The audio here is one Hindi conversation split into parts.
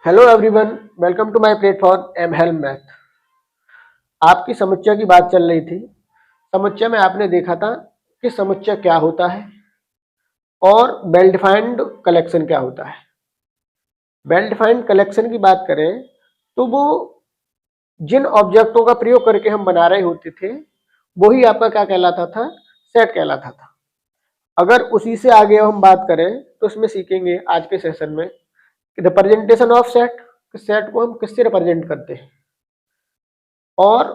Hello everyone, welcome to my platform M help math. आपकी समुच्चय की बात चल रही थी। समुच्चय में आपने देखा था कि समुच्चय क्या होता है और वेल डिफाइंड कलेक्शन क्या होता है। वेल डिफाइंड कलेक्शन की बात करें तो वो जिन ऑब्जेक्टों का प्रयोग करके हम बना रहे होते थे वही आपका क्या कहलाता था, सेट कहलाता था। अगर उसी से आगे हम बात करें तो उसमें सीखेंगे आज के सेशन में रिप्रेजेंटेशन ऑफ सेट, सेट को हम किससे रिप्रेजेंट करते हैं और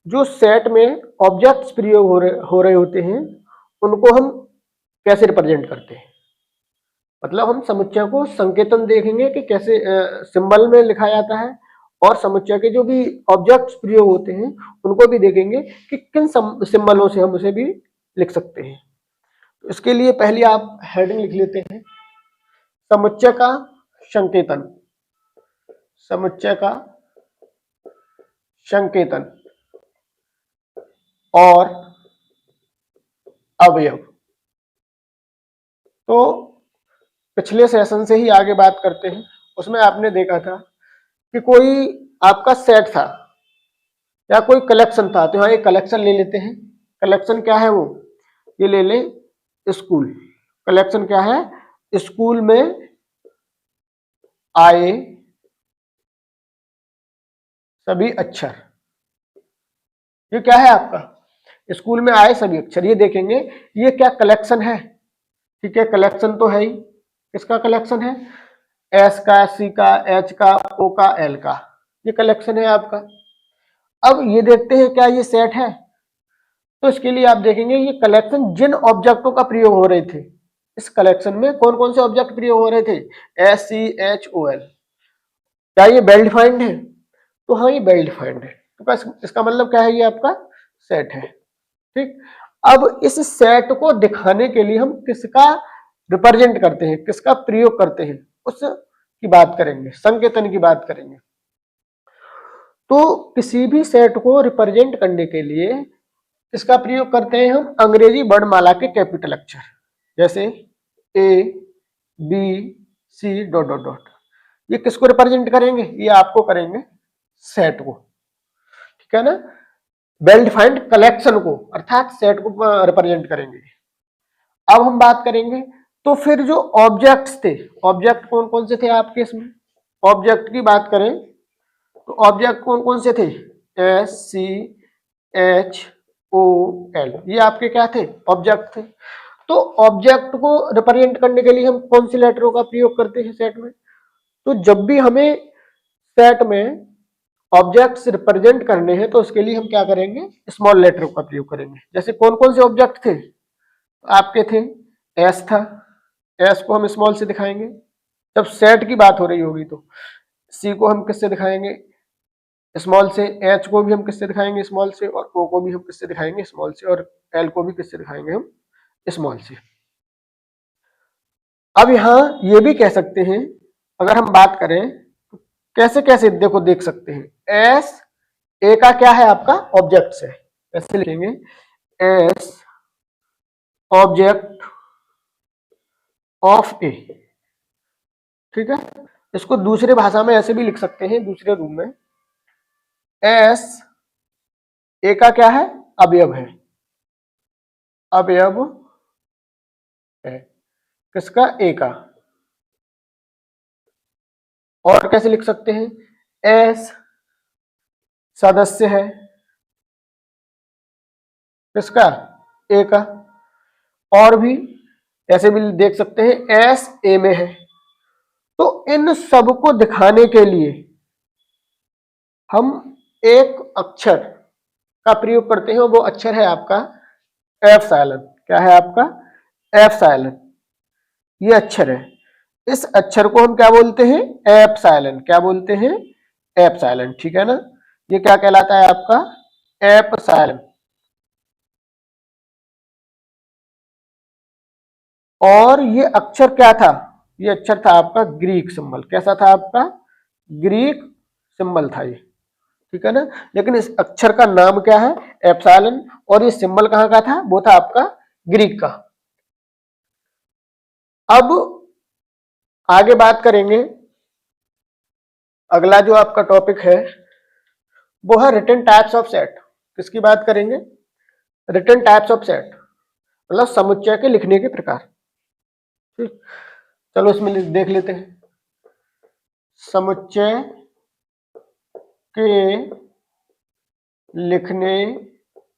जो सेट में ऑब्जेक्ट्स प्रयोग हो रहे होते हैं उनको हम कैसे रिप्रेजेंट करते हैं। मतलब हम समुच्चय को संकेतन देखेंगे कि कैसे सिंबल में लिखा जाता है और समुच्चय के जो भी ऑब्जेक्ट्स प्रयोग होते हैं उनको भी देखेंगे कि किन सिंबलों से हम उसे भी लिख सकते हैं। तो इसके लिए पहले आप हेडिंग लिख लेते हैं, समुच्चय का संकेतन। समुच्चय का संकेतन और अवयव। तो पिछले सेशन से ही आगे बात करते हैं। उसमें आपने देखा था कि कोई आपका सेट था या कोई कलेक्शन था, तो यहाँ एक कलेक्शन ले लेते हैं। कलेक्शन क्या है वो, ये ले लें स्कूल। कलेक्शन क्या है, स्कूल में आए सभी अक्षर। ये क्या है आपका, स्कूल में आए सभी अक्षर। ये देखेंगे ये क्या कलेक्शन है। ठीक है, कलेक्शन तो है ही। किसका कलेक्शन है, एस का, सी का, एच का, ओ का, एल का। ये कलेक्शन है आपका। अब ये देखते हैं क्या ये सेट है। तो इसके लिए आप देखेंगे ये कलेक्शन जिन ऑब्जेक्टों का प्रयोग हो रहे थे, इस कलेक्शन में कौन कौन से ऑब्जेक्ट प्रयोग हो रहे थे, S C H O L. क्या ये वेल डिफाइंड है, तो हाँ ये वेल डिफाइंड है। तो इसका मतलब क्या है, ये आपका सेट है। ठीक, अब इस सेट को दिखाने के लिए हम किसका रिप्रेजेंट करते हैं, किसका प्रयोग करते हैं, उस की बात करेंगे, संकेतन की बात करेंगे। तो किसी भी सेट को रिप्रेजेंट करने के लिए इसका प्रयोग करते हैं हम अंग्रेजी वर्णमाला के कैपिटल अक्षर, जैसे A B C dot dot dot. ये किसको रिप्रेजेंट करेंगे, ये आपको करेंगे सेट को। ठीक है ना, वेल डिफाइंड कलेक्शन को अर्थात सेट को रिप्रेजेंट करेंगे। अब हम बात करेंगे तो फिर जो ऑब्जेक्ट्स थे, ऑब्जेक्ट कौन कौन से थे आपके इसमें। ऑब्जेक्ट की बात करें तो ऑब्जेक्ट कौन कौन से थे, S C H O L, ये आपके क्या थे, ऑब्जेक्ट थे। तो ऑब्जेक्ट को रिप्रेजेंट करने के लिए हम कौन सी लेटरों का प्रयोग करते हैं सेट में। तो जब भी हमें सेट में ऑब्जेक्ट्स रिप्रेजेंट करने हैं तो उसके लिए हम क्या करेंगे, स्मॉल लेटर का प्रयोग करेंगे। जैसे कौन कौन से ऑब्जेक्ट थे आपके, थे एस था, एस को हम स्मॉल से दिखाएंगे। जब सेट की बात हो रही होगी तो सी को हम किससे दिखाएंगे, स्मॉल से। एच को भी हम किससे दिखाएंगे, स्मॉल से। और ओ को भी हम किससे दिखाएंगे, स्मॉल से। और एल को भी किससे दिखाएंगे, हम स्मॉल से। अब यहाँ ये भी कह सकते हैं, अगर हम बात करें तो कैसे कैसे देखो देख सकते हैं। एस ए का क्या है आपका, ऑब्जेक्ट है। ऐसे लिखेंगे एस ऑब्जेक्ट ऑफ ए। ठीक है, इसको दूसरे भाषा में ऐसे भी लिख सकते हैं, दूसरे रूप में। एस ए का क्या है, अवयव है। अवयव है किसका, ए का। और कैसे लिख सकते हैं, एस सदस्य है किसका, ए का। और भी ऐसे भी देख सकते हैं, एस ए में है। तो इन सब को दिखाने के लिए हम एक अक्षर का प्रयोग करते हैं, वो अक्षर है आपका एप्सिलॉन। क्या है आपका, एप्सिलॉन। ये अक्षर है, इस अक्षर को हम क्या बोलते हैं, एप्सिलॉन। क्या बोलते हैं, एप्सिलॉन। ठीक है ना, ये क्या कहलाता है आपका, एप्सिलॉन। और ये अक्षर क्या था, ये अक्षर था आपका ग्रीक सिंबल। कैसा था आपका, ग्रीक सिंबल था ये। ठीक है ना, लेकिन इस अक्षर का नाम क्या है, एप्सिलॉन। और ये सिंबल कहाँ का था, वो था आपका ग्रीक का। अब आगे बात करेंगे अगला जो आपका टॉपिक है वो है रिटन टाइप्स ऑफ सेट। किसकी बात करेंगे? रिटन टाइप्स ऑफ सेट, मतलब समुच्चय के लिखने के प्रकार। ठीक, चलो इसमें देख लेते हैं। समुच्चय के लिखने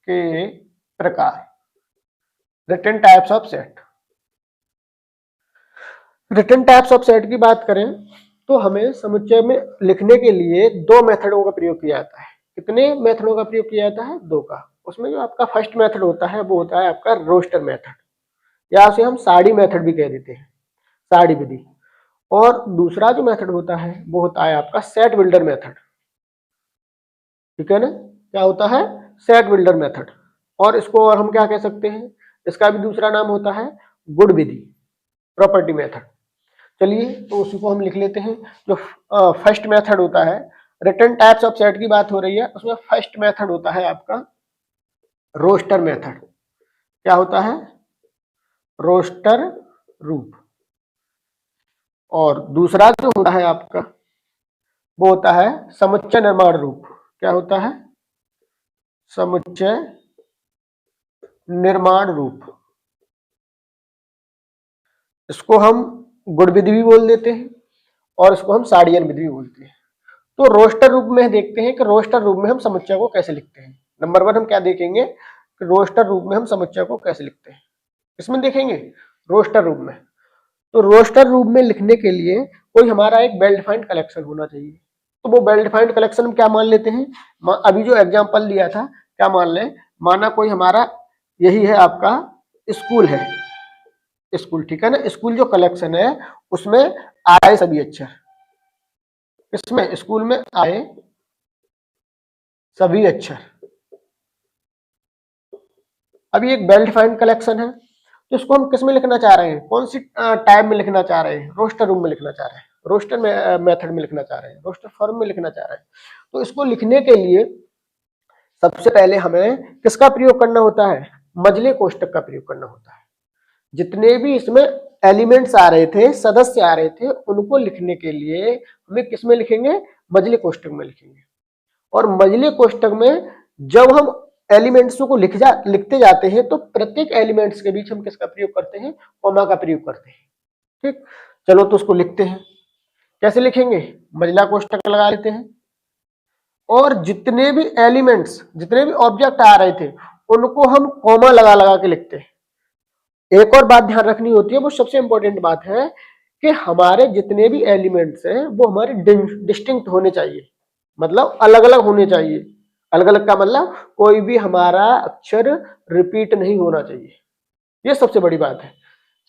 के प्रकार, written types of set. Written types of set की बात करें तो हमें समुच्चय में लिखने के लिए दो मेथडों का प्रयोग किया जाता है। कितने मेथडों का प्रयोग किया जाता है? दो का। उसमें जो आपका फर्स्ट मेथड होता है वो होता है आपका रोस्टर मेथड, या उसे हम साड़ी मेथड भी कह देते हैं, साड़ी विधि। और दूसरा जो मेथड होता है वो होता है आपका सेट बिल्डर मेथड। ठीक है ना? क्या होता है? Set builder method. और इसको और हम क्या कह सकते हैं? इसका भी दूसरा नाम होता है गुण विधि, प्रॉपर्टी मेथड। चलिए तो उसी को हम लिख लेते हैं। जो फर्स्ट मेथड होता है, रिटन टाइप्स ऑफ सेट की बात हो रही है, उसमें फर्स्ट मेथड होता है आपका रोस्टर मेथड। क्या होता है? रोस्टर रूप। और दूसरा जो होता है आपका वो होता है समुच्चय निर्माण रूप। क्या होता है? समुच्चय निर्माण रूप। इसको हम गुण विधि भी बोल देते हैं और इसको हम साड़ियन विधि भी बोलते हैं। तो रोस्टर रूप में देखते हैं कि रोस्टर रूप में हम समुच्चय को कैसे लिखते हैं। नंबर 1 हम क्या देखेंगे कि रोस्टर रूप में हम समुच्चय को कैसे लिखते हैं। इसमें देखेंगे रोस्टर रूप में। तो रोस्टर रूप में लिखने के लिए कोई हमारा एक वेल डिफाइंड कलेक्शन होना चाहिए। तो वो वेल डिफाइंड कलेक्शन हम क्या मान लेते हैं? अभी जो एग्जांपल दिया था, क्या मान लें? माना कोई हमारा यही है आपका स्कूल है, स्कूल। ठीक है ना? स्कूल जो कलेक्शन है उसमें आए सभी अक्षर, इसमें स्कूल में आए सभी अक्षर। अभी एक वेल डिफाइंड कलेक्शन है, तो इसको हम किस में लिखना चाह रहे हैं? कौन सी टाइप में लिखना चाह रहे हैं? रोस्टर रूम में लिखना चाह रहे हैं, रोस्टर मेथड में लिखना चाह रहे हैं, रोस्टर फॉर्म में लिखना चाह रहे हैं। तो इसको लिखने के लिए सबसे पहले हमें किसका प्रयोग करना होता है? मजले कोष्टक का प्रयोग करना होता है। जितने भी इसमें एलिमेंट्स आ रहे थे, सदस्य आ रहे थे, उनको लिखने के लिए हमें किस में लिखेंगे? मजले कोष्टक में लिखेंगे। और मजले कोष्टक में जब हम एलिमेंट्स को लिखते जाते हैं तो प्रत्येक एलिमेंट्स के बीच हम किसका प्रयोग करते हैं? कॉमा का प्रयोग करते हैं। ठीक, चलो तो उसको लिखते हैं। कैसे लिखेंगे? मजला कोष्टक लगा लेते हैं और जितने भी एलिमेंट्स, जितने भी ऑब्जेक्ट आ रहे थे उनको हम कॉमा लगा लगा के लिखते हैं। एक और बात ध्यान रखनी होती है, वो सबसे इंपॉर्टेंट बात है कि हमारे जितने भी एलिमेंट्स हैं वो हमारे डिस्टिंक्ट होने चाहिए, मतलब अलग अलग होने चाहिए। अलग अलग का मतलब कोई भी हमारा अक्षर रिपीट नहीं होना चाहिए, ये सबसे बड़ी बात है।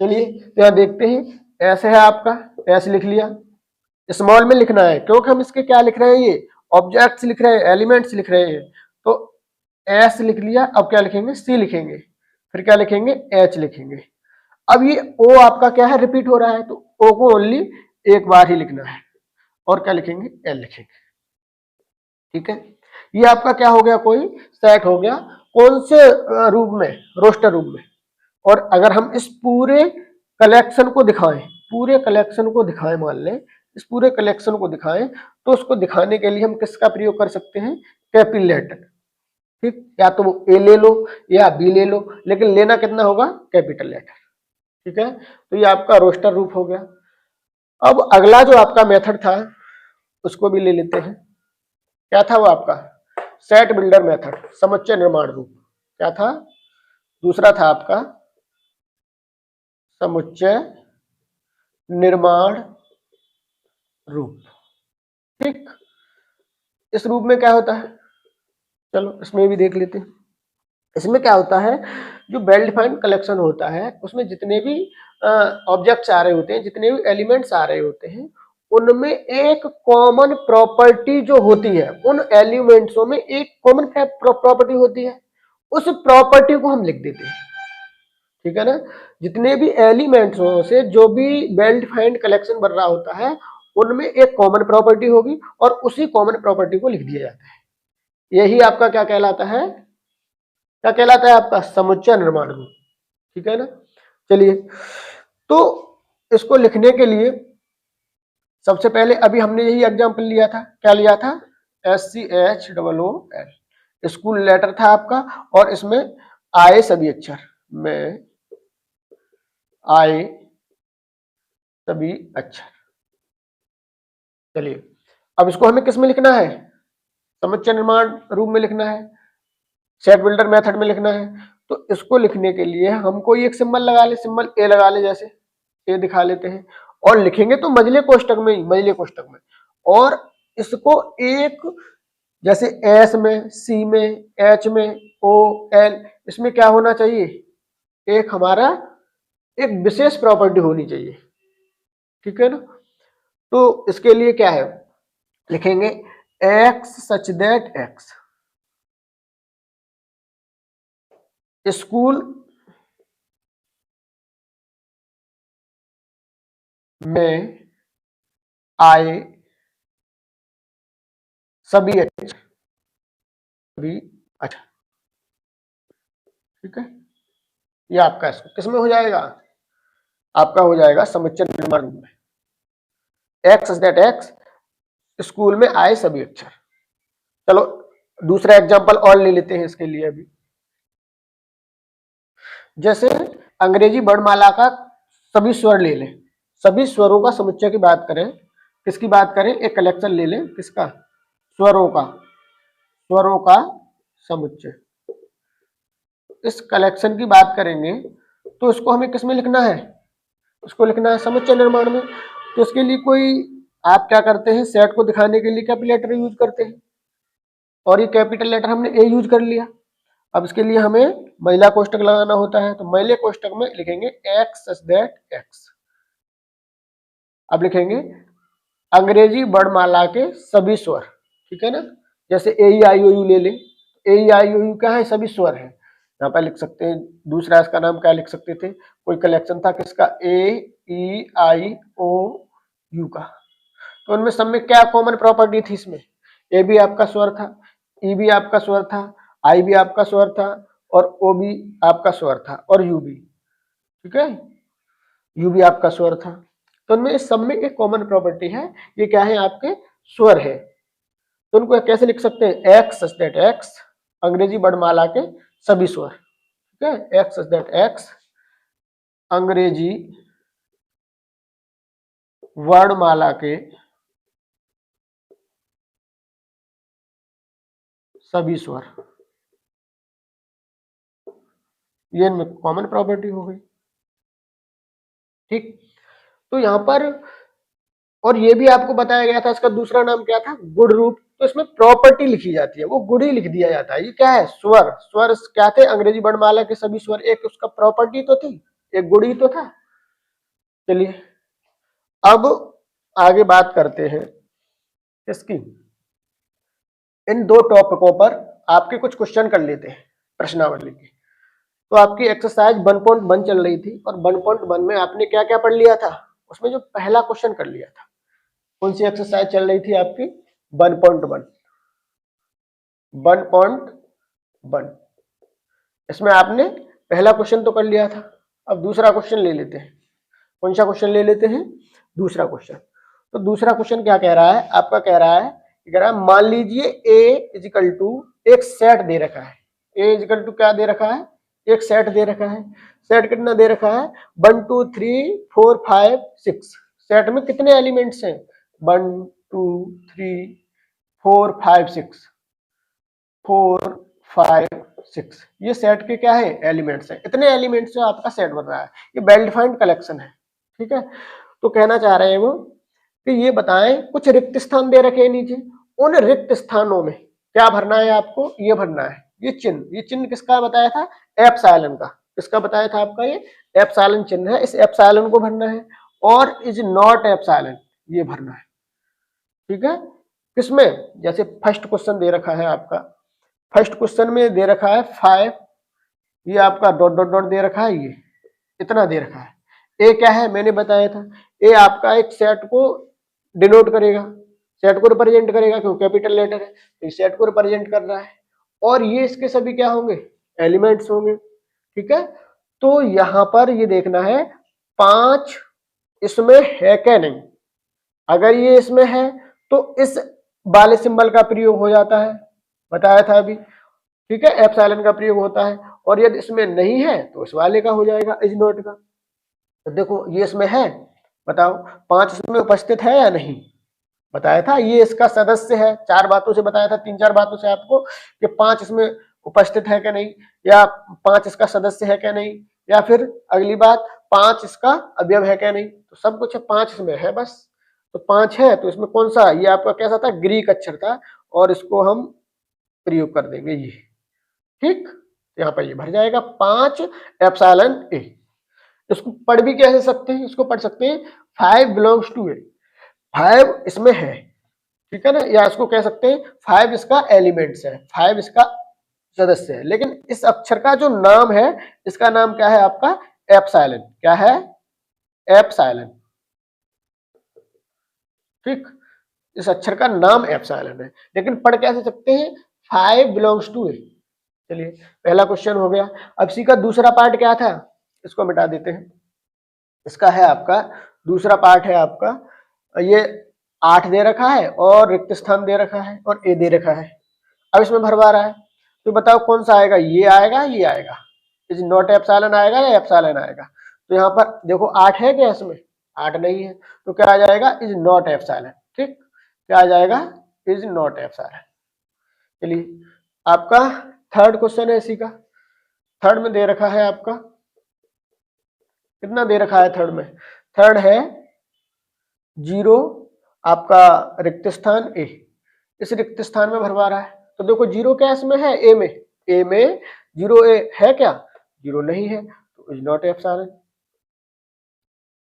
चलिए तो यहाँ देखते हैं, ऐसे है आपका, ऐसे लिख लिया। स्मॉल में लिखना है क्योंकि हम इसके क्या लिख रहे हैं? ये ऑब्जेक्ट्स लिख रहे हैं, एलिमेंट्स लिख रहे हैं। तो एस लिख लिया। अब क्या लिखेंगे? सी लिखेंगे। फिर क्या लिखेंगे? एच लिखेंगे। अब ये ओ आपका क्या है? रिपीट हो रहा है, तो ओ को ओनली एक बार ही लिखना है। और क्या लिखेंगे? एल लिखेंगे। ठीक है, ये आपका क्या हो गया? कोई सेट हो गया। कौन से रूप में? रोस्टर रूप में। और अगर हम इस पूरे कलेक्शन को दिखाएं, पूरे कलेक्शन को दिखाएं, मान लें इस पूरे कलेक्शन को दिखाएं, तो उसको दिखाने के लिए हम किसका प्रयोग कर सकते हैं? Capital letter. ठीक, या तो ए ले लो या बी ले लो, लेकिन लेना कितना होगा? Capital letter. ठीक है, तो ये आपका रोस्टर रूप हो गया। अब अगला जो आपका मेथड था उसको भी ले लेते हैं। क्या था वो आपका? सेट बिल्डर मेथड, समुच्चय निर्माण रूप। क्या था? दूसरा था आपका समुच्चय निर्माण रूप। ठीक, इस रूप में क्या होता है? चलो इसमें भी देख लेते हैं। इसमें क्या होता है? जो वेल डिफाइंड कलेक्शन होता है उसमें जितने भी ऑब्जेक्ट्स आ रहे होते हैं, जितने भी एलिमेंट्स आ रहे होते हैं, उनमें एक कॉमन प्रॉपर्टी जो होती है, उन एलिमेंट्सों में एक कॉमन प्रॉपर्टी होती है, उस प्रॉपर्टी को हम लिख देते हैं। ठीक है ना? जितने भी एलिमेंट्सों से जो भी वेल डिफाइंड कलेक्शन बन रहा होता है उनमें एक कॉमन प्रॉपर्टी होगी और उसी कॉमन प्रॉपर्टी को लिख दिया जाता है। यही आपका क्या कहलाता है? क्या कहलाता है? आपका समुच्चय निर्माण रूप। ठीक है ना? चलिए, तो इसको लिखने के लिए सबसे पहले अभी हमने यही एग्जाम्पल लिया था, क्या लिया था, SCHOOL, स्कूल लेटर था आपका, और इसमें आए सभी अक्षर, में आए सभी अक्षर। चलिए अब इसको हमें किस में लिखना है, समुच्चय निर्माण रूप में लिखना है, सेट बिल्डर मेथड में लिखना है। तो इसको लिखने के लिए हम कोई एक सिंबल लगा ले, सिंबल ए लगा ले, जैसे ए दिखा लेते हैं, और लिखेंगे तो मझले कोष्ठक में ही, मझले कोष्ठक में। और इसको एक, जैसे एस में, सी में, एच में, ओ, एल, इसमें क्या होना चाहिए, एक हमारा एक विशेष प्रॉपर्टी होनी चाहिए, ठीक है ना। तो इसके लिए क्या है, लिखेंगे x such that x school में आए सभी अक्षर, सभी अच्छा, ठीक है। ये आपका किसमें हो जाएगा, आपका हो जाएगा समुच्चय निर्माण रूप में, x such that x school में आए सभी अक्षर। चलो दूसरा एग्जांपल और ले लेते हैं इसके लिए। अभी जैसे अंग्रेजी वर्णमाला का सभी स्वर ले लें, सभी स्वरों का समुच्चय की बात करें, किसकी बात करें, एक कलेक्शन ले लें, किसका, स्वरों का, स्वरों का समुच्चय। इस कलेक्शन की बात करेंगे तो इसको हमें किस में लिखना है, इसको लिखना है समुच्चय निर्माण में। तो इसके लिए कोई, आप क्या करते हैं, सेट को दिखाने के लिए कैपिटल लेटर यूज करते हैं, और ये कैपिटल लेटर हमने ए यूज कर लिया। अब इसके लिए हमें महिला कोष्ठक लगाना होता है, तो महिले कोष्ठक में लिखेंगे एक्स सच दैट एक्स। अब लिखेंगे अंग्रेजी वर्णमाला के सभी स्वर, ठीक है ना। जैसे ए ई आई ओ यू ले लें, ए ई आई ओ यू क्या है, सभी स्वर है, यहाँ पर लिख सकते हैं। दूसरा इसका नाम क्या लिख सकते थे, कोई कलेक्शन था किसका, ए ई आई ओ यू का। तो उनमें सब में क्या कॉमन प्रॉपर्टी थी, इसमें ए भी आपका स्वर था, ई भी आपका स्वर था, आई भी आपका स्वर था, और ओ भी आपका स्वर था, और यू भी, ठीक है, यू भी आपका स्वर था। तो उनमें इस सब में एक कॉमन प्रॉपर्टी है, ये क्या है, आपके स्वर है। तो उनको कैसे लिख सकते हैं, एक्स सच दैट एक्स अंग्रेजी वर्णमाला के सभी स्वर, ठीक है, एक्स सच दैट एक्स अंग्रेजी वर्णमाला के सभी स्वर, ये इनमें कॉमन प्रॉपर्टी हो गई, ठीक। तो यहां पर, और ये भी आपको बताया गया था, इसका दूसरा नाम क्या था, गुण रूप। तो इसमें प्रॉपर्टी लिखी जाती है, वो गुण ही लिख दिया जाता है। ये क्या है, स्वर, स्वर क्या थे, अंग्रेजी वर्णमाला के सभी स्वर, एक उसका प्रॉपर्टी तो थी, एक गुण ही तो था। चलिए अब आगे बात करते हैं इसकी, इन दो टॉपिकों पर आपके कुछ क्वेश्चन कर लेते हैं प्रश्नावली की। तो आपकी एक्सरसाइज 1.1 चल रही थी, और 1.1 में आपने क्या क्या पढ़ लिया था, उसमें जो पहला क्वेश्चन कर लिया था, कौन सी एक्सरसाइज चल रही थी आपकी, 1.1, 1.1। इसमें आपने पहला क्वेश्चन तो कर लिया था। अब दूसरा क्वेश्चन ले लेते हैं, कौन सा क्वेश्चन ले लेते हैं, दूसरा क्वेश्चन। तो दूसरा क्वेश्चन क्या कह रहा है, आपका कह रहा है, मान लीजिए ए इजिकल टू एक सेट दे रखा है, ए इजिकल टू क्या दे रखा है, एक सेट दे रखा है। सेट कितना दे रखा है, 1 2 3 4 5 6। सेट में कितने एलिमेंट्स हैं, 1 2 3 4 5 6, 4 5 6, ये सेट के क्या है, एलिमेंट्स हैं। इतने एलिमेंट्स से आपका सेट बन रहा है, ये वेल डिफाइंड कलेक्शन है, ठीक है। तो कहना चाह रहे हैं वो कि ये बताएं, कुछ रिक्त स्थान दे रखे हैं नीचे, उन रिक्त स्थानों में क्या भरना है आपको, ये भरना है, ये चिन्ह किसका बताया था, एप्सिलॉन का। किसका बताया था आपका, ये एप्सिलॉन चिन्ह है, इस एप्सिलॉन को भरना है, और इज नॉट एप्सिलॉन ये भरना है, ठीक है। किसमें, जैसे फर्स्ट क्वेश्चन दे रखा है आपका, फर्स्ट क्वेश्चन में दे रखा है 5, ये आपका डॉट डॉट डॉट दे रखा है, ये इतना दे रखा है। ए क्या है, मैंने बताया था, ए आपका एक सेट को डिनोट करेगा, सेट को रिप्रेजेंट करेगा, क्योंकि कैपिटल लेटर है, तो सेट को रिप्रेजेंट कर रहा है, और ये इसके सभी क्या होंगे, एलिमेंट्स होंगे, ठीक है। तो यहां पर ये देखना है 5 इसमें है क्या नहीं, अगर ये इसमें है तो इस वाले सिंबल का प्रयोग हो जाता है, बताया था अभी, ठीक है, एप्सिलॉन का प्रयोग होता है। और यदि इसमें नहीं है तो इस वाले का हो जाएगा, इज नॉट का। तो देखो ये इसमें है, बताओ 5 इसमें उपस्थित है या नहीं, बताया था ये इसका सदस्य है, 4 बातों से बताया था, 3-4 बातों से आपको कि 5 इसमें उपस्थित है क्या नहीं, या 5 इसका सदस्य है क्या नहीं, या फिर अगली बात 5 इसका अवयव है क्या नहीं। तो सब कुछ 5 इसमें है बस। तो 5 है तो इसमें कौन सा, ये आपका कैसा था, ग्रीक अक्षर था, और इसको हम प्रयोग कर देंगे ये, ठीक। यहाँ पर ये भर जाएगा 5 एप्सिलॉन ए। इसको पढ़ भी कैसे सकते हैं, इसको पढ़ सकते हैं 5 बिलोंग्स टू ए, 5 इसमें है, ठीक है ना, या इसको कह सकते हैं 5 इसका एलिमेंट्स है, 5 इसका सदस्य है। लेकिन इस अक्षर का जो नाम है, इसका नाम क्या है आपका, एप्सिलॉन। क्या है, एप्सिलॉन, ठीक। इस अक्षर का नाम एप्सिलॉन है, लेकिन पढ़ कैसे सकते हैं, 5 बिलोंग्स टू ए। चलिए पहला क्वेश्चन हो गया। अब सी का दूसरा पार्ट क्या था, इसको मिटा देते हैं। इसका है आपका दूसरा पार्ट है आपका, ये 8 दे रखा है और रिक्त स्थान दे रखा है और ए दे रखा है। अब इसमें भरवा रहा है, तो बताओ कौन सा आएगा, ये आएगा ये आएगा, इज नॉट एप्सिलॉन आएगा या एप्सिलॉन आएगा। तो यहाँ पर देखो 8 है क्या, इसमें 8 नहीं है, तो क्या आ जाएगा, इज नॉट एप्सिलॉन, ठीक। क्या आ जाएगा, इज नॉट एप्सिलॉन। चलिए आपका थर्ड क्वेश्चन है इसी का। थर्ड में दे रखा है आपका, कितना दे रखा है थर्ड में, थर्ड है 0 आपका रिक्त स्थान ए, इस रिक्त स्थान में भरवा रहा है। तो देखो 0 क्या इसमें है, ए में, ए में 0 ए है क्या, 0 नहीं है, तो इज नॉट एप्सिलॉन,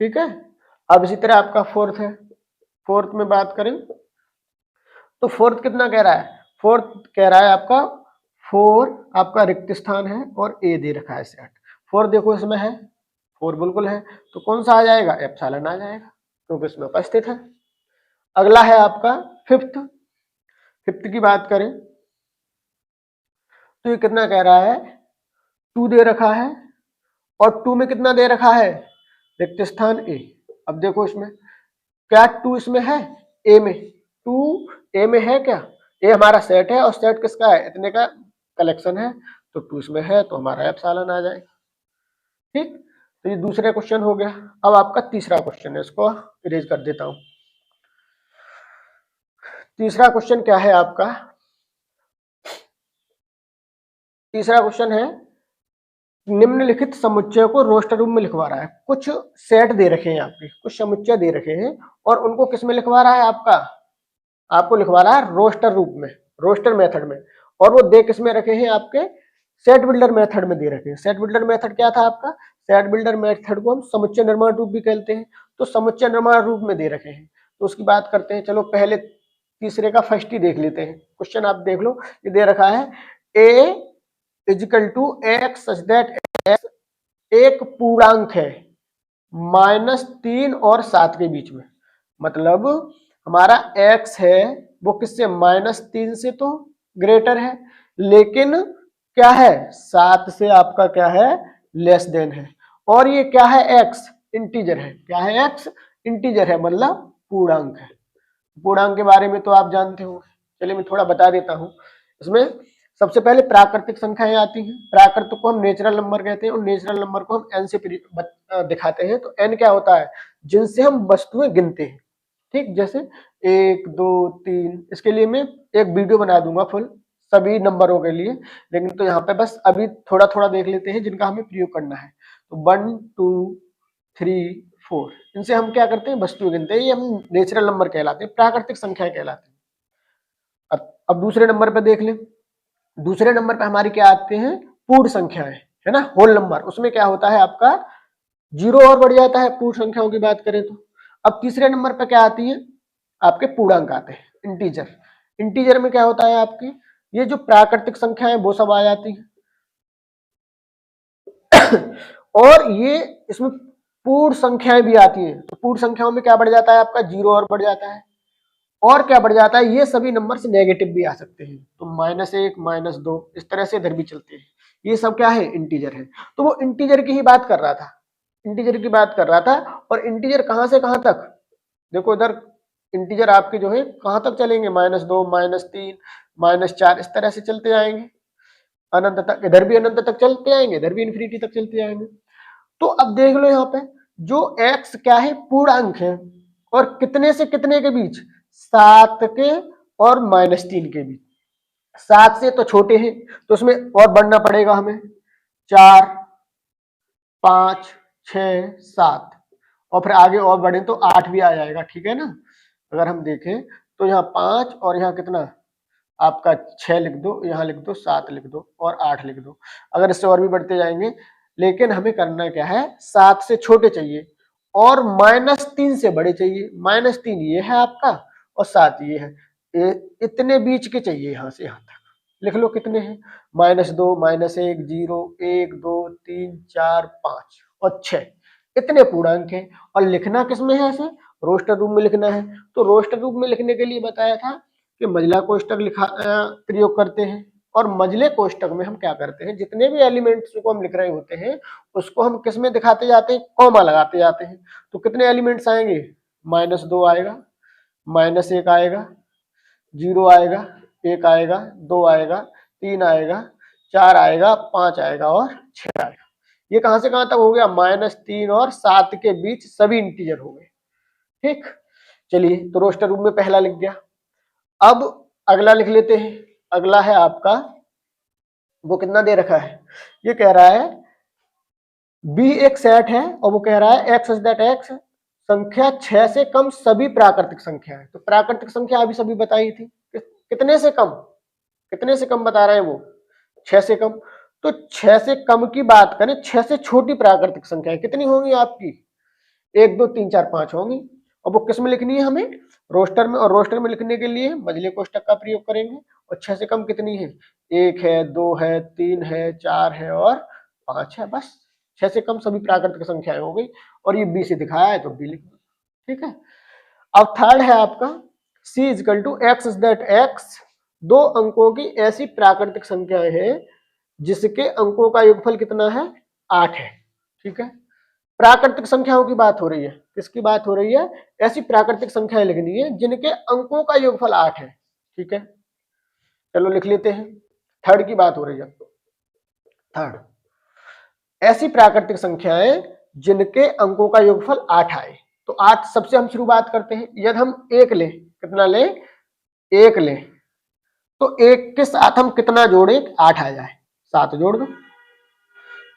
ठीक है। अब इसी तरह आपका फोर्थ है, फोर्थ में बात करें तो फोर्थ कितना कह रहा है, फोर्थ कह रहा है आपका 4 आपका रिक्त स्थान है और ए दे रखा है सेट। 4 देखो इसमें है, 4 बिल्कुल है, तो कौन सा आ जाएगा, एप्सिलॉन आ जाएगा, क्योंकि इसमें उपस्थित है। अगला है आपका फिफ्थ। फिफ्थ की बात करें तो ये कितना कह रहा है, 2 दे रखा है और 2 में कितना दे रखा है, रिक्त स्थान ए। अब देखो इसमें क्या 2 इसमें है, ए में, 2 ए में है क्या, ए हमारा सेट है और सेट किसका है, इतने का कलेक्शन है, तो 2 इसमें है तो हमारा एप्सिलॉन आ जाएगा, ठीक। तो ये दूसरा क्वेश्चन हो गया। अब आपका तीसरा क्वेश्चन है, इसको इरेज कर देता हूं। तीसरा क्वेश्चन क्या है आपका, तीसरा क्वेश्चन है निम्नलिखित समुच्चय को रोस्टर रूप में लिखवा रहा है। कुछ सेट दे रखे हैं आपके, कुछ समुच्चय दे रखे हैं और उनको किस में लिखवा रहा है आपका, आपको लिखवा रहा है रोस्टर रूप में, रोस्टर मेथड में। और वो दे किस में रखे हैं आपके, सेट बिल्डर मेथड में दे रखे हैं। सेट बिल्डर मेथड क्या था आपका, सेट बिल्डर मेथड को हम समुच्चय निर्माण रूप भी कहते हैं, तो समुच्चय निर्माण रूप में दे रखे हैं। तो उसकी बात करते हैं, चलो पहले तीसरे का फर्स्ट ही देख लेते हैं। क्वेश्चन आप देख लो, ये दे रखा है a is equal to x such that x एक पूर्णांक है -3 और 7 के बीच में। मतलब हमारा x है वो किससे, -3 से तो ग्रेटर है, लेकिन क्या है 7 से आपका क्या है, लेस देन है। और ये क्या है, x इंटीजर है, क्या है, x इंटीजर है, मतलब पूर्णांक है। पूर्णांक के बारे में तो आप जानते हो, चलिए मैं थोड़ा बता देता हूं। इसमें सबसे पहले प्राकृतिक संख्याएं आती हैं। प्राकृतिक को हम नेचुरल नंबर कहते हैं और नेचुरल नंबर को हम n से दिखाते हैं। तो n क्या होता है, जिनसे हम वस्तुएं गिनते हैं, ठीक। जैसे 1 2 3, इसके लिए मैं एक वीडियो बना दूंगा फुल सभी नंबरों के लिए, लेकिन तो यहाँ पे बस अभी थोड़ा थोड़ा देख लेते हैं जिनका हमें प्रयोग करना है। तो 1 2 3 4, इनसे हम क्या करते हैं, वस्तुएं गिनते हैं। ये हम नेचुरल नंबर कहलाते हैं, प्राकृतिक संख्याएं कहलाते हैं। अब दूसरे नंबर पे देख लें। दूसरे नंबर पे हमारी क्या आते हैं, पूर्ण संख्याएं, है ना, होल नंबर। उसमें क्या होता है आपका 0 और बढ़ जाता है पूर्ण संख्याओं की बात करें तो। अब तीसरे नंबर पे क्या आती है, आपके पूर्णांक आते हैं, इंटीजर। इंटीजर में क्या होता है आपकी, ये जो प्राकृतिक संख्याएं वो सब आ जाती हैं। और ये इसमें पूर्ण संख्याएं भी आती हैं। तो पूर्ण संख्याओं में क्या बढ़ जाता है आपका, 0 और बढ़ जाता है। और क्या बढ़ जाता है, ये सभी नंबर से नेगेटिव भी आ सकते हैं, तो -1 -2 इस तरह से इधर भी चलते हैं। ये सब क्या है, इंटीजर है। तो वो इंटीजर की ही बात कर रहा था, इंटीजर की बात कर रहा था। और इंटीजर कहां से कहां तक, देखो इधर इंटीजर आपके जो है कहाँ तक चलेंगे, -2, -3, -4 इस तरह से चलते आएंगे अनंत तक। इधर भी अनंत तक चलते आएंगे, इधर भी इन्फिनिटी तक चलते आएंगे। तो अब देख लो यहाँ पे जो x क्या है, पूर्णांक है, और कितने से कितने के बीच, 7 के और -3 के बीच। 7 से तो छोटे हैं तो उसमें और बढ़ना पड़ेगा हमें, 4, 5, 6, 7, और फिर आगे और बढ़े तो 8 भी आ जाएगा, ठीक है ना। अगर हम देखें तो यहाँ 5 और यहाँ कितना आपका 6 लिख दो, यहाँ लिख दो 7 लिख दो और 8 लिख दो। अगर इससे और भी बढ़ते जाएंगे, लेकिन हमें करना क्या है, 7 से छोटे चाहिए और -3 से बड़े चाहिए। -3 ये है आपका और 7 ये है, इतने बीच के चाहिए यहाँ से यहाँ तक। लिख लो कितने हैं, -2, -1, 0, 1, 2, 3, 4, 5 और 6, इतने पूर्णांक हैं। और लिखना किसमें है, ऐसे रोस्टर रूप में लिखना है। तो रोस्टर रूप में लिखने के लिए बताया था कि मझला कोष्टक प्रयोग करते हैं, और मझले कोष्टक में हम क्या करते हैं, जितने भी एलिमेंट्स को हम लिख रहे होते हैं उसको हम किस में दिखाते जाते हैं, कॉमा लगाते जाते हैं। तो कितने एलिमेंट्स आएंगे, -2 आएगा, -1 आएगा, 0 आएगा, 1 आएगा, 2 आएगा, 3 आएगा, 4 आएगा, 5 आएगा और 6 आएगा। ये कहां से कहां तक हो गया, -3 और 7 के बीच सभी इंटीजर हो गए। ठीक, चलिए तो रोस्टर रूप में पहला लिख गया। अब अगला लिख लेते हैं। अगला है आपका, वो कितना दे रखा है, ये कह रहा है बी एक सेट है और वो कह रहा है एक्स दैट एक्स संख्या 6 से कम सभी प्राकृतिक संख्या है। तो प्राकृतिक संख्या अभी सभी बताई थी, कितने से कम, कितने से कम बता रहे हैं वो, 6 से कम। तो 6 से कम की बात करें, 6 से छोटी प्राकृतिक संख्या कितनी होंगी आपकी, 1, 2, 3, 4, 5 होंगी। और वो किस में लिखनी है हमें, रोस्टर में। और रोस्टर में लिखने के लिए मझले कोष्टक का प्रयोग करेंगे। और 6 से कम कितनी है, 1 है, 2 है, 3 है, 4 है और 5 है, बस 6 से कम सभी प्राकृतिक संख्याएं हो गई। और ये बी से दिखाया है तो बी लिख दो, ठीक है। अब थर्ड है आपका c is equal to X that X, 2 अंकों की ऐसी प्राकृतिक संख्याएं हैं जिसके अंकों का योगफल कितना है, 8 है, ठीक है। प्राकृतिक संख्याओं की बात हो रही है, किसकी बात हो रही है, ऐसी प्राकृतिक संख्याएं लिखनी है जिनके अंकों का योगफल 8 है, ठीक है। चलो लिख लेते हैं, थर्ड की बात हो रही है। थर्ड, ऐसी प्राकृतिक संख्याएं जिनके अंकों का योगफल 8 आए। तो 8 सबसे हम शुरुआत करते हैं। यदि हम 1 लें, कितना लें, 1 लें, तो 1 के साथ हम कितना जोड़ें, 8 आ जाए, 7 जोड़ दो।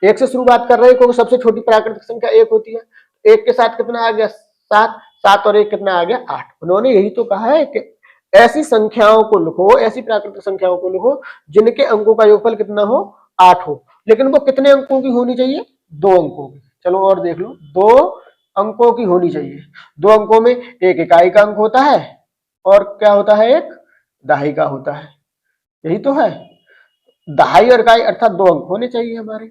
1 से शुरुआत कर रहे हैं क्योंकि सबसे छोटी प्राकृतिक संख्या 1 होती है। 1 के साथ कितना आ गया, 7, 7 और 1 कितना आ गया, 8। उन्होंने यही तो कहा है कि ऐसी संख्याओं को लिखो, ऐसी प्राकृतिक संख्याओं को लिखो जिनके अंकों का योगफल कितना हो, 8 हो। लेकिन वो कितने अंकों की होनी चाहिए, 2 अंकों की। चलो और देख लो, 2 अंकों की होनी चाहिए। 2 अंकों में एक इकाई का अंक होता है और क्या होता है, एक दहाई का होता है, यही तो है। दहाई और इकाई अर्थात 2 अंक होने चाहिए हमारे।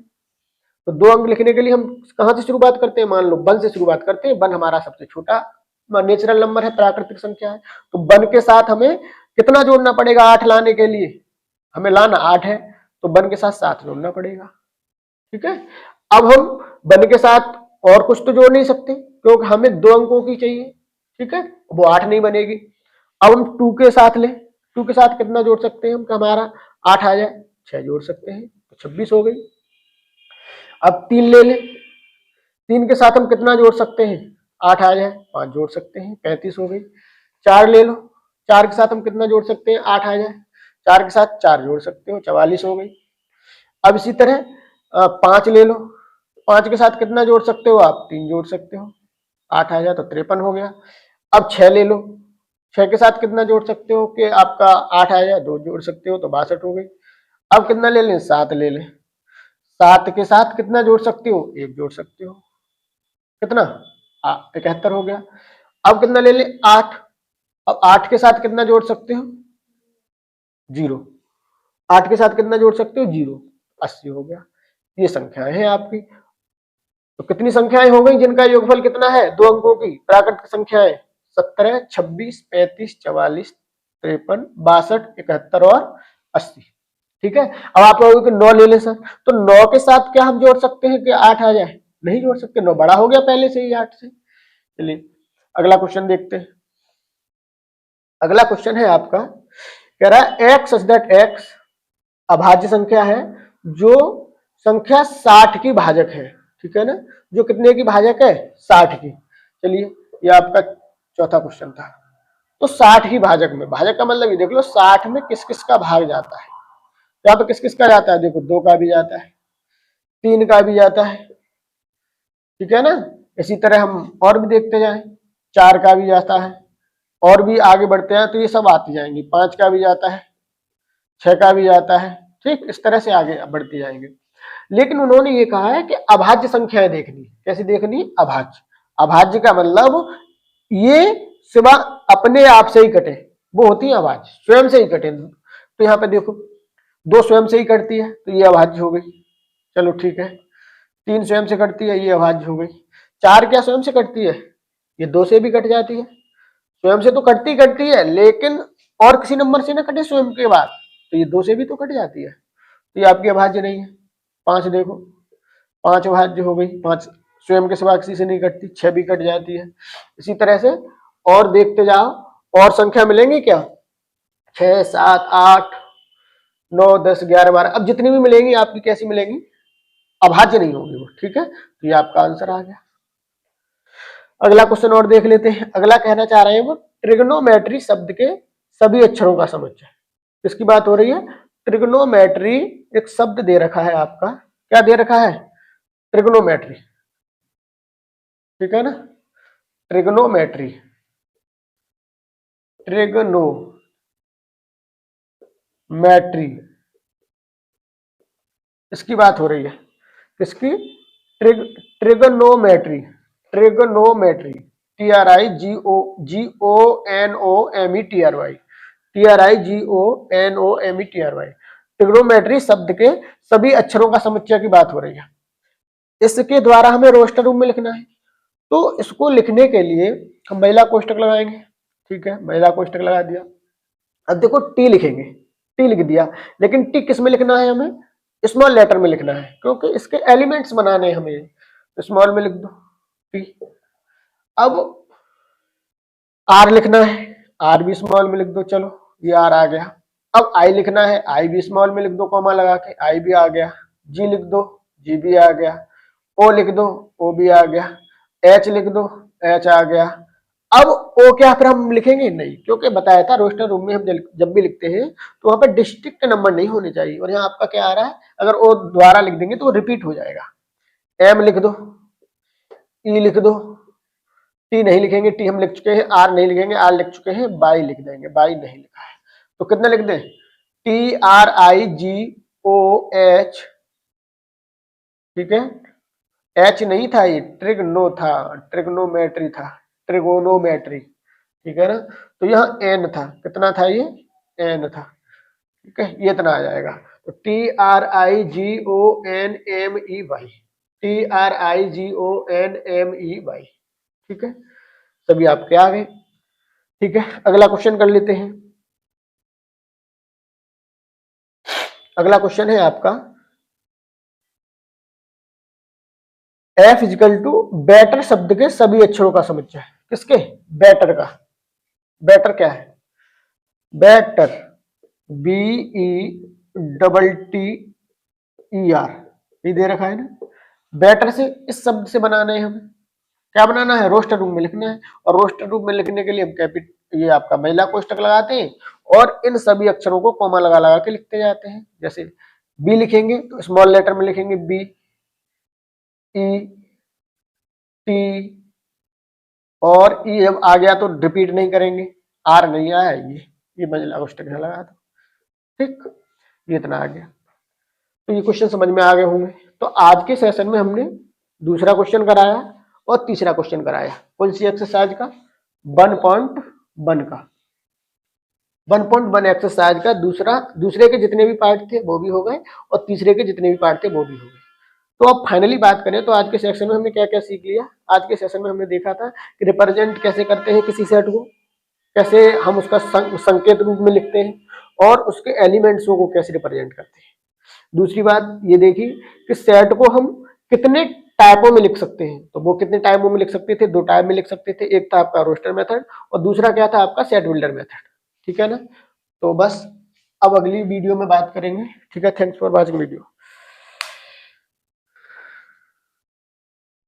तो 2 अंक लिखने के लिए हम कहां से शुरुआत करते हैं, मान लो 1 से शुरुआत करते हैं। 1 हमारा सबसे छोटा नेचुरल नंबर है, प्राकृतिक संख्या है। तो 1 के साथ हमें कितना जोड़ना पड़ेगा, 8 लाने के लिए, हमें लाना 8 है तो 1 के साथ 7 जोड़ना पड़ेगा, ठीक है। अब हम 1 के साथ और कुछ तो जोड़ नहीं सकते क्योंकि हमें 2 अंकों की चाहिए, ठीक है, वो 8 नहीं बनेगी। अब हम 2 के साथ लें, 2 के साथ कितना जोड़ सकते हैं हम कि हमारा 8 आ जाए, 6 जोड़ सकते हैं तो 26 हो गई। अब 3 ले लें, 3 के साथ हम कितना जोड़ सकते हैं, 8 आ जाए, 5 जोड़ सकते हैं, 35 हो गई। 4 ले लो, 4 के साथ हम कितना जोड़ सकते हैं, 8 आ जाए, 4 के साथ 4 जोड़ सकते हो, 44 हो गई। अब इसी तरह 5 ले लो, 5 के साथ कितना जोड़ सकते हो आप, 3 जोड़ सकते हो, 8 आ जाए तो 53 हो गया। अब 6 ले लो, 6 के साथ कितना जोड़ सकते हो कि आपका 8 आ जाए, 2 जोड़ सकते हो तो 62 हो गई। अब कितना ले लें, 7 ले लें, 7 के साथ कितना जोड़ सकते हो, 1 जोड़ सकते हो, कितना 71 हो गया। अब कितना ले लें, 8, अब 8 के साथ कितना जोड़ सकते हो, 0, 8 के साथ कितना जोड़ सकते हो, 0, 80 हो गया। ये संख्याएं हैं आपकी। तो कितनी संख्याएं हो गई जिनका योगफल कितना है, 2 अंकों की प्राकृतिक संख्याएं, 17, 26, 35, 44, 53, 62, 71 और 80, ठीक है। अब आप कहोगे कि 9 ले ले सर, तो 9 के साथ क्या हम जोड़ सकते हैं कि 8 आ जाए, नहीं जोड़ सकते, 9 बड़ा हो गया पहले से ही 8 से। चलिए अगला क्वेश्चन देखते हैं। अगला क्वेश्चन है आपका, कह रहा है x सच दैट x अभाज्य संख्या है जो संख्या 60 की भाजक है, ठीक है ना, जो कितने की भाजक है, 60 की। चलिए ये आपका चौथा क्वेश्चन था। तो 60 की भाजक में, भाजक का मतलब ये देख लो 60 में किस किस का भाग जाता है, यहाँ पे किस किस का जाता है, देखो 2 का भी जाता है, 3 का भी जाता है, ठीक है ना। इसी तरह हम और भी देखते जाएं, 4 का भी जाता है, और भी आगे बढ़ते हैं तो ये सब आती जाएंगी, 5 का भी जाता है, 6 का भी जाता है, ठीक, इस तरह से आगे बढ़ती जाएंगे। लेकिन उन्होंने ये कहा है कि अभाज्य संख्याएं देखनी, कैसी देखनी, अभाज्य। अभाज्य का मतलब ये सिवा अपने आप से ही कटे, वो होती है अभाज्य, स्वयं से ही कटे। तो यहाँ पे देखो 2 स्वयं से ही कटती है तो ये अभाज्य हो गई, चलो ठीक है। 3 स्वयं से कटती है, ये अभाज्य हो गई। 4 क्या स्वयं से कटती है, ये 2 से भी कट जाती है। स्वयं से तो कटती है, लेकिन और किसी नंबर से ना कटे स्वयं के बाद, तो ये 2 से भी तो कट जाती है, तो ये आपकी अभाज्य नहीं है। 5 देखो, 5 अभाज्य हो गई, 5 स्वयं के सिवा किसी से नहीं कटती, 6 भी कट जाती है। इसी तरह से और देखते जाओ, और संख्या मिलेंगी क्या, 6, 7, 8, 9, 10, 11, 12, अब जितनी भी मिलेंगी आपकी कैसी मिलेंगी, अभाज्य नहीं होगी वो, ठीक है। तो ये आपका आंसर आ गया। अगला क्वेश्चन और देख लेते हैं। अगला कहना चाह रहे हैं वो ट्रिग्नोमेट्री शब्द के सभी अक्षरों का समुच्चय। किसकी बात हो रही है, ट्रिग्नोमेट्री एक शब्द दे रखा है आपका, क्या दे रखा है, ट्रिग्नोमेट्री, ठीक है ना। ट्रिग्नोमेट्री, ट्रिग्नोमेट्री इसकी बात हो रही है, किसकी, trigonometry, trigonometry, TRIGONOMETRY, TRIGONOMETRY, trigonometry शब्द के सभी अक्षरों का समुच्चय की बात हो रही है। इसके द्वारा हमें रोस्टर रूप में लिखना है, तो इसको लिखने के लिए हम महिला कोष्टक लगाएंगे, ठीक है, महिला कोष्टक लगा दिया। अब देखो टी लिखेंगे, टी लिख दिया, लेकिन टी किस में लिखना है, हमें स्मॉल लेटर में लिखना है, क्योंकि इसके एलिमेंट्स बनाने हैं हमें, स्मॉल में लिख दो टी। अब आर लिखना है, आर भी स्मॉल में लिख दो, चलो ये आर आ गया। अब आई लिखना है, आई भी स्मॉल में लिख दो, कॉमा लगा के, आई भी आ गया। जी लिख दो, जी भी आ गया। ओ लिख दो, ओ भी आ गया। एच लिख दो, एच आ गया। अब ओ क्या फिर हम लिखेंगे नहीं, क्योंकि बताया था रोस्टर रूम में हम जब भी लिखते हैं तो वहां पर डिस्ट्रिक्ट नंबर नहीं होने चाहिए, और यहाँ आपका क्या आ रहा है, अगर ओ द्वारा लिख देंगे तो रिपीट हो जाएगा। एम लिख दो, ई लिख दो, टी नहीं लिखेंगे, टी हम लिख चुके हैं, आर नहीं लिखेंगे, आर लिख चुके हैं, बाई लिख देंगे, बाई नहीं लिखा है तो कितना लिख दें, TRIGOH, ठीक है। एच नहीं था, ये ट्रिग्नो था, ट्रिग्नोमेट्री था, ट्रिगोनोमेट्री, ठीक है ना। तो यहाँ एन था, कितना था ये, एन था, ठीक है, ये इतना आ जाएगा। तो TRIGONMEY, TRIGONMEY, ठीक है, सभी आपके आ गए, ठीक है। अगला क्वेश्चन कर लेते हैं। अगला क्वेश्चन है आपका, F इजिकल टू बेटर शब्द के सभी अक्षरों का समुच्चय। किसके, बेटर का, बेटर क्या है, बेटर, BETTER, ये दे रखा है ना। बेटर से इस शब्द से बनाना है, हमें क्या बनाना है, रोस्टर रूप में लिखना है, और रोस्टर रूप में लिखने के लिए हम ये आपका महिला कोष्टक लगाते हैं, और इन सभी अक्षरों को कॉमा लगा लगा के लिखते जाते हैं। जैसे बी लिखेंगे तो स्मॉल लेटर में लिखेंगे बी, ई, टी, और ई जब आ गया तो रिपीट नहीं करेंगे, आर नहीं आया, ये महिला कोष्टक है लगा दो, ठीक, ये इतना आ गया। तो ये क्वेश्चन समझ में आ गए होंगे। तो आज के सेशन में हमने दूसरा क्वेश्चन कराया और तीसरा क्वेश्चन कराया, कौन सी एक्सरसाइज का, 1.1 का, 1.1 एक्सरसाइज का दूसरे के जितने भी पार्ट थे वो भी हो गए, और तीसरे के जितने भी पार्ट थे वो भी हो गए। तो अब फाइनली बात करें तो आज के सेशन में हमने क्या क्या सीख लिया। आज के सेशन में हमने देखा था कि रिप्रेजेंट कैसे करते हैं किसी सेट को, कैसे हम उसका संकेत रूप में लिखते हैं, और उसके एलिमेंट्सों को कैसे रिप्रेजेंट करते हैं। दूसरी बात ये देखी कि सेट को हम कितने टाइपों में लिख सकते हैं, तो वो कितने टाइपों में लिख सकते थे, 2 टाइप में लिख सकते थे। एक था आपका रोस्टर मेथड और दूसरा क्या था आपका सेट बिल्डर मेथड। ठीक है ना। तो बस अब अगली वीडियो में बात करेंगे। ठीक है, थैंक्स फॉर वॉचिंग वीडियो।